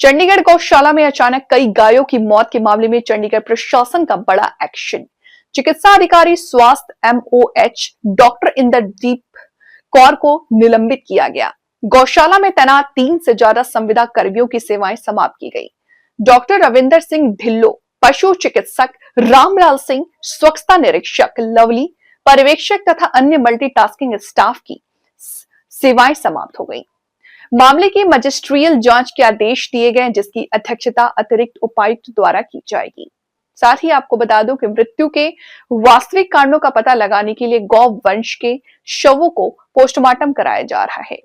चंडीगढ़ गौशाला में अचानक कई गायों की मौत के मामले में चंडीगढ़ प्रशासन का बड़ा एक्शन। चिकित्सा अधिकारी स्वास्थ्य एमओएच डॉक्टर इंद्रदीप कौर को निलंबित किया गया। गौशाला में तैनात 3 से ज्यादा संविदा कर्मियों की सेवाएं समाप्त की गई। डॉक्टर रविंदर सिंह ढिल्लो, पशु चिकित्सक रामलाल सिंह, स्वच्छता निरीक्षक लवली, पर्यवेक्षक तथा अन्य मल्टीटास्किंग स्टाफ की सेवाएं समाप्त हो गई। मामले की मजिस्ट्रियल जांच के आदेश दिए गए, जिसकी अध्यक्षता अतिरिक्त उपायुक्त द्वारा की जाएगी। साथ ही आपको बता दूं कि मृत्यु के वास्तविक कारणों का पता लगाने के लिए गौ वंश के शवों को पोस्टमार्टम कराया जा रहा है।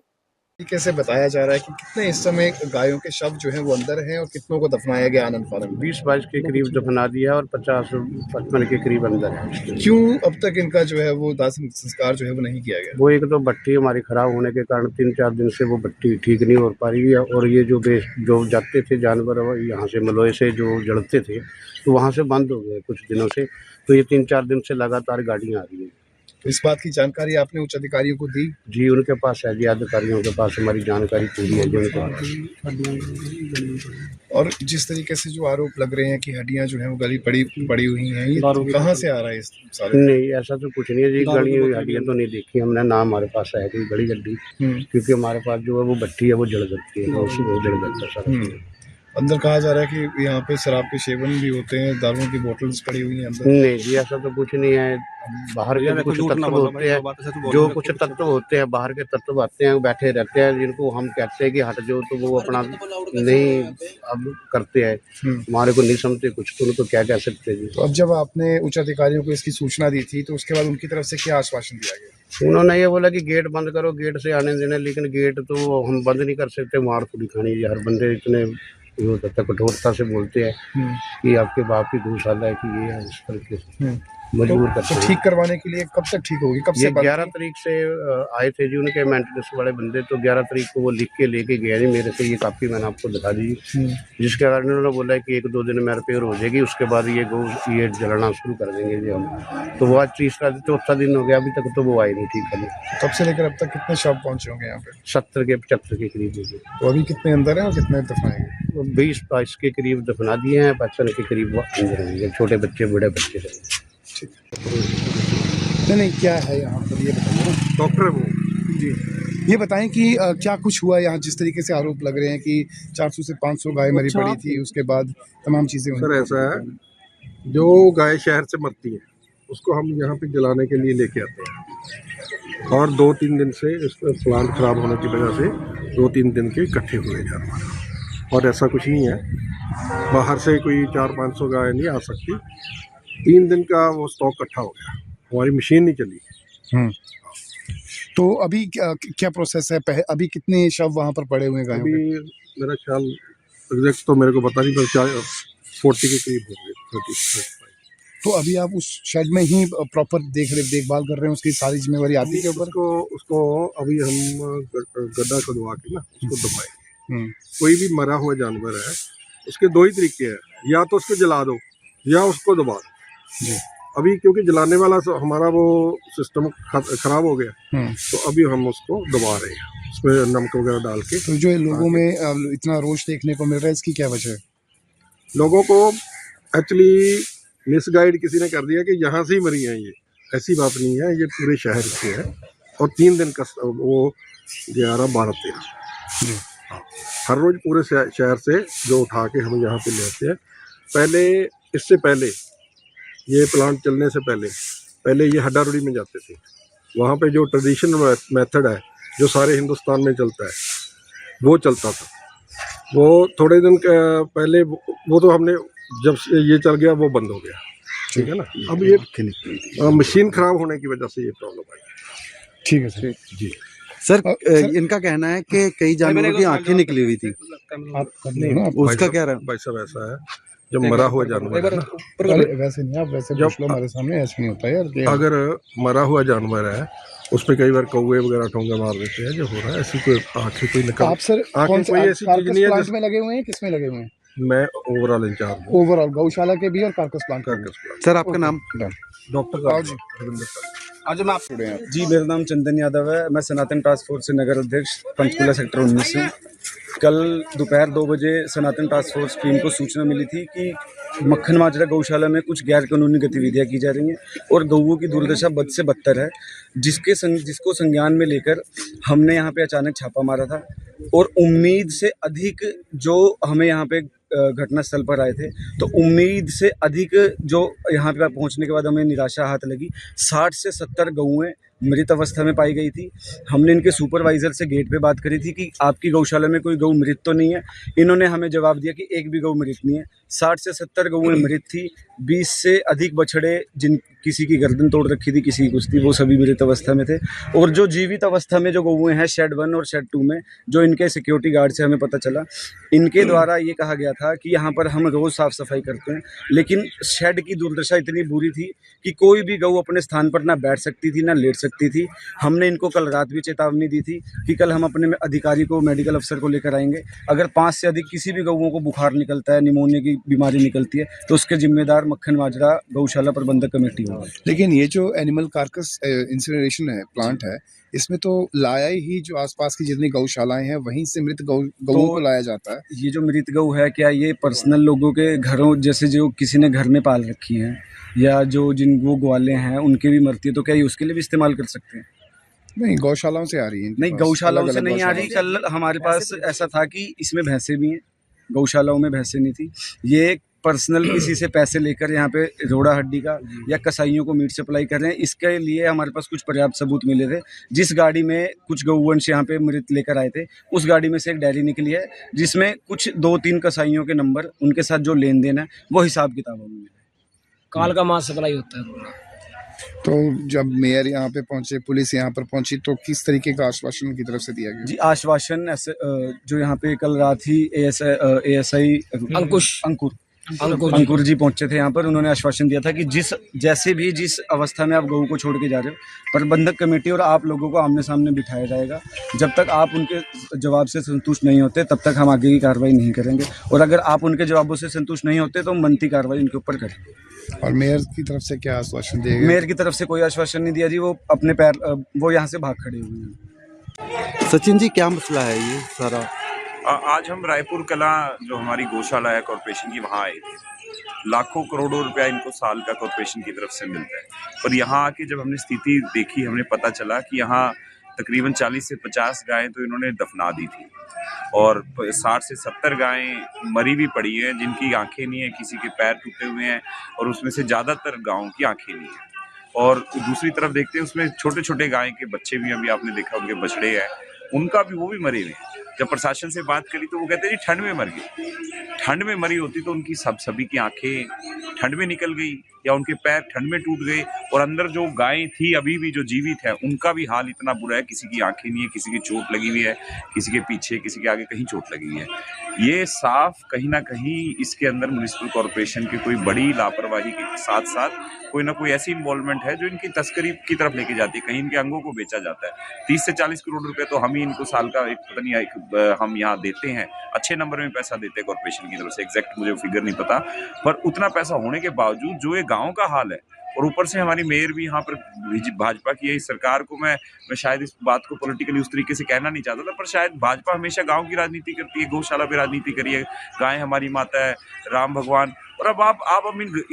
कैसे बताया जा रहा है कि कितने इस समय गायों के शव जो हैं वो अंदर हैं और कितनों को दफनाया गया आनंद फार्म में? 20-22 के करीब दफना दिया और 50-55 के करीब अंदर है। क्यों अब तक इनका जो है वो दाह संस्कार जो है वो नहीं किया गया? वो एक तो भट्टी हमारी खराब होने के कारण 3-4 दिन से वो भट्टी ठीक नहीं हो पा रही है, और ये जो जाते थे जानवर यहाँ से मलोए से जो जड़ते थे तो वहाँ से बंद हो गए कुछ दिनों से, तो ये 3-4 दिन से लगातार गाड़ियाँ आ रही हैं। तो इस बात की जानकारी आपने उच्च अधिकारियों को दी? जी, उनके पास है जी, अधिकारियों के पास हमारी जानकारी पूरी है जी उनके पास। और जिस तरीके से जो आरोप लग रहे हैं कि हड्डियां जो है वो गली पड़ी हुई हैं, ये कहाँ से आ रहा है इस सारे? नहीं, ऐसा तो कुछ नहीं है जी, गली हुई हड्डियाँ तो नहीं देखी हमने, ना हमारे पास है कोई गली हड्डी, क्योंकि हमारे पास जो है वो भट्टी है वो जल जाती है, उसी में जल जाता है सारा। अंदर कहा जा रहा है कि यहाँ पे शराब के सेवन भी होते हैं, दारू की बोतल्स पड़ी हुई हैं अंदर। नहीं जी, ऐसा तो कुछ नहीं है। बाहर के कुछ तत्व होते हैं, जो कुछ तत्व होते हैं बाहर के तत्व आते हैं, बैठे रहते हैं, जिनको हम कहते हैं कि हट जाओ, तो वो अपना नहीं अब करते हैं, हमारे को नहीं समझते कुछ, तो उनको क्या कह सकते हैं जी। तो अब जब आपने उच्च अधिकारियों को इसकी सूचना दी थी तो उसके बाद उनकी तरफ से क्या आश्वासन दिया गया? उन्होंने ये बोला कि गेट बंद करो, गेट से आने देना, लेकिन गेट तो हम बंद नहीं कर सकते, मार थोड़ी खानी है। हर बंदे इतने कठोरता से बोलते हैं कि आपके बाप की गौशाला है कि ये है, इस तरह से मजबूर करते हैं। ठीक करवाने के लिए कब तक ठीक होगी? कब से? 11 तारीख से आए थे जी उनके मेंटेनेंस वाले बंदे, तो 11 तारीख को वो लिख के लेके गया जी मेरे से, ये कापी मैंने आपको दिखा दी, जिसके कारण उन्होंने बोला कि 1-2 दिन में रिपेयर हो जाएगी, उसके बाद ये जलाना शुरू कर देंगे जी हम। तो वो आज 3-4 दिन हो गया, अभी तक तो वो आए नहीं ठीक करने। तब से लेकर अब तक कितने शव पहुंचे होंगे यहाँ पे? 70 के 75 के करीब। तो अभी कितने अंदर हैं और कितने दफनाएंगे? 20-22 के करीब दफना दिए हैं, 55 के करीब अंदर रहेंगे, छोटे बच्चे बड़े बच्चे रहेंगे। नहीं, क्या है यहाँ पर ये बताइए। डॉक्टर वो जी, ये बताएं कि क्या कुछ हुआ यहाँ? जिस तरीके से आरोप लग रहे हैं कि 400 से 500 गाय मरी पड़ी थी, उसके बाद तमाम चीज़ें। सर ऐसा है, जो गाय शहर से मरती है उसको हम यहाँ पे जलाने के लिए लेके आते हैं, और 2-3 दिन से इस प्लांट खराब होने की वजह से 2-3 दिन के इकट्ठे हुए जानवर, और ऐसा कुछ नहीं है, बाहर से कोई 400-500 गाय नहीं आ सकती। 3 दिन का वो स्टॉक इकट्ठा हो गया, हमारी मशीन नहीं चली। तो अभी क्या प्रोसेस है? अभी कितने शव वहाँ पर पड़े हुए हैं? अभी मेरा ख्याल एग्जैक्ट तो मेरे को पता नहीं, पर 40 के करीब हो गए, 30-35। तो अभी आप उस शेड में ही प्रॉपर देखभाल कर रहे हैं, उसकी सारी जिम्मेवारी आपकी के ऊपर? उसको अभी हम गड्ढा खुदवा के ना उसको दबाए। कोई भी मरा हुआ जानवर है, उसके 2 ही तरीके हैं, या तो उसको जला दो या उसको दबा दो। अभी क्योंकि जलाने वाला हमारा वो सिस्टम खराब हो गया, तो अभी हम उसको दबा रहे हैं, उसमें नमक वगैरह डाल के। तो जो लोगों में इतना रोष देखने को मिल रहा है, इसकी क्या वजह है? लोगों को एक्चुअली मिसगाइड किसी ने कर दिया कि यहाँ से ही मरी हैं, ये ऐसी बात नहीं है, ये पूरे शहर से है, और 3 दिन का वो 11-12-13 हर रोज पूरे शहर से जो उठा के हम यहाँ पे लेते हैं। पहले, इससे पहले ये प्लांट चलने से पहले ये हड्डारोड़ी में जाते थे, वहाँ पे जो ट्रेडिशनल मेथड है जो सारे हिंदुस्तान में चलता है वो चलता था। वो थोड़े दिन पहले वो तो हमने जब से ये चल गया वो बंद हो गया, ठीक है ना। अब ये मशीन खराब होने की वजह से ये प्रॉब्लम आई। ठीक है सर। जी सर, इनका कहना है कि कई जानवरों की आंखें निकली हुई थी, उसका क्या रहा? भाई साहब ऐसा है, जब मरा हुआ जानवर है ना, वैसे नहीं, आप वैसे पूछ लो हमारे सामने, ऐसे नहीं होता यार। अगर मरा हुआ जानवर है उस पे कई बार कौवे वगैरह ठोंगे मार देते हैं, जो हो रहा है ऐसी कोई आंखें कोई निकाल। आप सर कौन कोई ऐसी चीज नहीं है में लगे हुए हैं? किसमें लगे हुए हैं? मैं ओवरऑल इंचार्ज, ओवरऑल गौशाला के भी और कार्कस प्लांट का। सर आपका नाम? डॉक्टर आज मैं आप जुड़े हैं जी। मेरा नाम चंदन यादव है, मैं सनातन टास्क फोर्स से नगर अध्यक्ष पंचकुला सेक्टर 19 से। कल दोपहर 2 बजे सनातन टास्क फोर्स टीम को सूचना मिली थी कि मक्खन माजरा गौशाला में कुछ गैर कानूनी गतिविधियां की जा रही हैं और गौओं की दुर्दशा बद से बदतर है, जिसको संज्ञान में लेकर हमने यहाँ पे अचानक छापा मारा था। और उम्मीद से अधिक जो हमें यहाँ पे घटनास्थल पर आए थे, तो उम्मीद से अधिक जो यहाँ पे पहुँचने के बाद हमें निराशा हाथ लगी। 60 से 70 गौएँ मृत अवस्था में पाई गई थी। हमने इनके सुपरवाइज़र से गेट पे बात करी थी कि आपकी गौशाला में कोई गौ मृत तो नहीं है। इन्होंने हमें जवाब दिया कि एक भी गौ मृत नहीं है। 60 से 70 गौएँ मृत थी। 20 से अधिक बछड़े, जिन किसी की गर्दन तोड़ रखी थी, किसी की कुछ थी, वो सभी मृत अवस्था में थे। और जो जीवित अवस्था में जो गौएँ हैं शेड 1 और शेड 2 में, जो इनके सिक्योरिटी गार्ड से हमें पता चला, इनके द्वारा ये कहा गया था कि यहाँ पर हम रोज़ साफ़ सफाई करते हैं, लेकिन शेड की दुर्दशा इतनी बुरी थी कि कोई भी गौ अपने स्थान पर ना बैठ सकती थी ना लेट सकती थी। हमने इनको कल रात भी चेतावनी दी थी कि कल हम अपने अधिकारी को, मेडिकल अफसर को लेकर आएंगे। अगर 5 से अधिक किसी भी गौओं को बुखार निकलता है, निमोनिया की बीमारी निकलती है, तो उसके जिम्मेदार मक्खन माजरा गौशाला प्रबंधक कमेटी होगी। लेकिन ये जो एनिमल कार्कस इंसिनरेशन है प्लांट है, इसमें तो लाया ही जो आसपास की जितनी गौशालाएं हैं वहीं से मृत गौओं को लाया जाता है। ये जो मृत गौ है, क्या ये पर्सनल लोगों के घरों, जैसे जो किसी ने घर में पाल रखी हैं या जो जिन वो ग्वाले हैं उनके भी मरती है, तो क्या ये उसके लिए भी इस्तेमाल कर सकते हैं? नहीं, गौशालाओं से आ रही है। नहीं, गौशालाओं से नहीं आ रही। कल हमारे पास ऐसा था कि इसमें भैंसें भी हैं, गौशालाओं में भैंसें नहीं थी। ये पर्सनल किसी से पैसे लेकर यहाँ पे रोड़ा हड्डी का या कसाईयों को मीट सप्लाई कर रहे हैं। इसके लिए हमारे पास कुछ पर्याप्त सबूत मिले थे। जिस गाड़ी में कुछ गौवंश यहाँ पे मृत लेकर आए थे, उस गाड़ी में से एक डायरी निकली है जिसमें कुछ 2-3 कसाईयों के नंबर, उनके साथ जो लेन देन है वो हिसाब किताबों में मिले। काल का मांस सप्लाई होता है। तो जब मेयर यहाँ पे पहुंचे, पुलिस यहाँ पर पहुंची, तो किस तरीके का आश्वासन उनकी तरफ से दिया गया? जी, आश्वासन ऐसे जो यहाँ पे कल रात ही ASI अंकुर जी पहुंचे थे यहाँ पर। उन्होंने आश्वासन दिया था कि जिस अवस्था में आप गऊ को छोड़ के जा रहे हो, प्रबंधक कमेटी और आप लोगों को आमने सामने बिठाया जाएगा। जब तक आप उनके जवाब से संतुष्ट नहीं होते, तब तक हम आगे की कार्रवाई नहीं करेंगे, और अगर आप उनके जवाबों से संतुष्ट नहीं होते तो हम बनती कार्रवाई उनके ऊपर करेंगे। और मेयर की तरफ से क्या आश्वासन दिया? मेयर की तरफ से कोई आश्वासन नहीं दिया जी। वो अपने पैर, वो यहाँ से भाग खड़े हुए हैं। सचिन जी, क्या मसला है ये सारा? आज हम रायपुर कला जो हमारी गौशाला है कॉरपोरेशन की, वहाँ आए थे। लाखों करोड़ों रुपया इनको साल का कॉरपोरेशन की तरफ से मिलता है, पर यहाँ आके जब हमने स्थिति देखी, हमने पता चला कि यहाँ तकरीबन 40 से 50 गायें तो इन्होंने दफना दी थी, और 60 से 70 गायें मरी भी पड़ी हैं, जिनकी आंखें नहीं है, किसी के पैर टूटे हुए हैं, और उसमें से ज़्यादातर गायों की आंखें नहीं हैं। और दूसरी तरफ देखते हैं उसमें छोटे छोटे गाय के बच्चे भी, अभी आपने देखा उनके बछड़े हैं, उनका भी वो भी मरे हुए हैं। जब प्रशासन से बात करी तो वो कहते हैं जी ठंड में मर गई। ठंड में मरी होती तो उनकी सभी की आंखें ठंड में निकल गई या उनके पैर ठंड में टूट गए, और अंदर जो गायें थी अभी भी जो जीवित है उनका भी हाल इतना बुरा है, किसी की आंखें नहीं है, किसी की चोट लगी हुई है, किसी के पीछे, किसी के आगे कहीं चोट लगी हुई है। ये साफ कहीं ना कहीं इसके अंदर म्युनिसिपल कॉरपोरेशन की कोई बड़ी लापरवाही के साथ साथ कोई ना कोई ऐसी इन्वॉल्वमेंट है जो इनकी तस्करी की तरफ लेके जाती है। कहीं इनके अंगों को बेचा जाता है। 30 से 40 करोड़ रुपए तो हम ही इनको साल का एक पता नहीं हम यहाँ देते हैं, अच्छे नंबर में पैसा देते हैं कॉरपोरेशन की तरफ से, एग्जैक्ट मुझे फिगर नहीं पता, पर उतना पैसा होने के बावजूद जो ये गाँव का हाल है, और ऊपर से हमारी मेयर भी यहाँ पर भाजपा की है। इस सरकार को मैं शायद इस बात को पॉलिटिकली उस तरीके से कहना नहीं चाहता था, पर शायद भाजपा हमेशा गांव की राजनीति करती है, गौशाला पे राजनीति करी है, गाय हमारी माता है, राम भगवान। और अब आप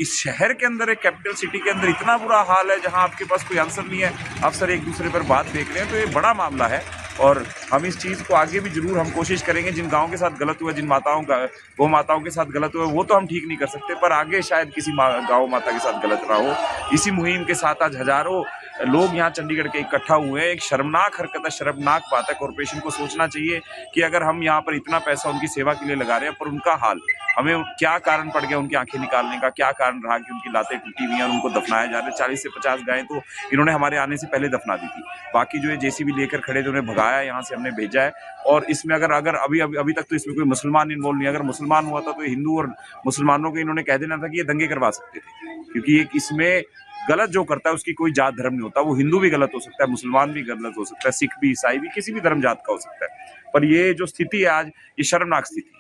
इस शहर के अंदर, एक कैपिटल सिटी के अंदर इतना बुरा हाल है जहाँ आपके पास कोई आंसर नहीं है, अफसर एक दूसरे पर बात फेंक रहे हैं, तो ये बड़ा मामला है। और हम इस चीज़ को आगे भी जरूर हम कोशिश करेंगे। जिन गाँव के साथ गलत हुआ, जिन माताओं का गौ माताओं के साथ गलत हुआ, वो तो हम ठीक नहीं कर सकते, पर आगे शायद किसी गाँव माता के साथ गलत ना हो। इसी मुहिम के साथ आज हजारों लोग यहाँ चंडीगढ़ के इकट्ठा हुए हैं। एक शर्मनाक हरकत है, शर्मनाक बात है। कॉरपोरेशन को सोचना चाहिए कि अगर हम यहाँ पर इतना पैसा उनकी सेवा के लिए लगा रहे हैं, पर उनका हाल, हमें क्या कारण पड़ गया उनकी आंखें निकालने का, क्या कारण रहा कि उनकी लातें टूटी हुई हैं और उनको दफनाया जा रहा है। 40 से 50 गायें तो इन्होंने हमारे आने से पहले दफना दी थी। बाकी जो है JCB लेकर खड़े थे, उन्हें भगाया, यहाँ से हमने भेजा है। और इसमें अगर अभी तक तो इसमें कोई मुसलमान इन्वॉल्व नहीं। अगर मुसलमान हुआ था तो हिंदू और मुसलमानों को इन्होंने कह देना था कि ये दंगे करवा सकते थे, क्योंकि इसमें गलत जो करता है उसकी कोई जात धर्म नहीं होता। वो हिंदू भी गलत हो सकता है, मुसलमान भी गलत हो सकता है, सिख भी, ईसाई भी, किसी भी धर्म जात का हो सकता है, पर ये जो स्थिति है आज, ये शर्मनाक स्थिति है।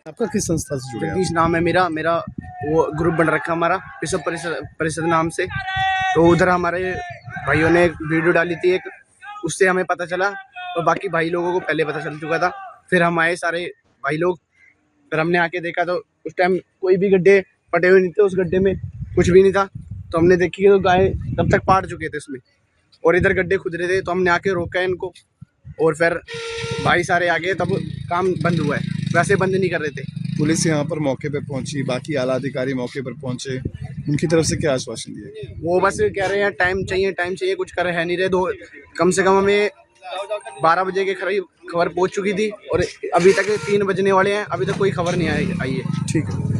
आपका किस संस्था से जुड़े? जगदीश नाम है मेरा वो ग्रुप बन रखा हमारा विश्व परिषद नाम से। तो उधर हमारे भाइयों ने एक वीडियो डाली थी एक, उससे हमें पता चला, और बाकी भाई लोगों को पहले पता चल चुका था फिर हम आए सारे भाई लोग, फिर हमने आके देखा तो उस टाइम कोई भी गड्ढे पटे हुए नहीं थे, उस गड्ढे में कुछ भी नहीं था। तो हमने देखी कि तो गाय तब तक पाट चुके थे उसमें, और इधर गड्ढे खुद रहे थे। तो हमने आके रोका इनको, और फिर भाई सारे आ गए, तब काम बंद हुआ है, वैसे बंद नहीं कर रहे थे। पुलिस यहाँ पर मौके पे पहुंची, बाकी आला अधिकारी मौके पर पहुंचे, उनकी तरफ से क्या आश्वासन दिया? वो बस कह रहे हैं टाइम चाहिए, कुछ कर है नहीं रहे। दो कम से कम हमें 12 बजे के करीब खबर पहुंच चुकी थी, और अभी तक 3 बजने वाले हैं, अभी तक कोई खबर नहीं आई है। ठीक है।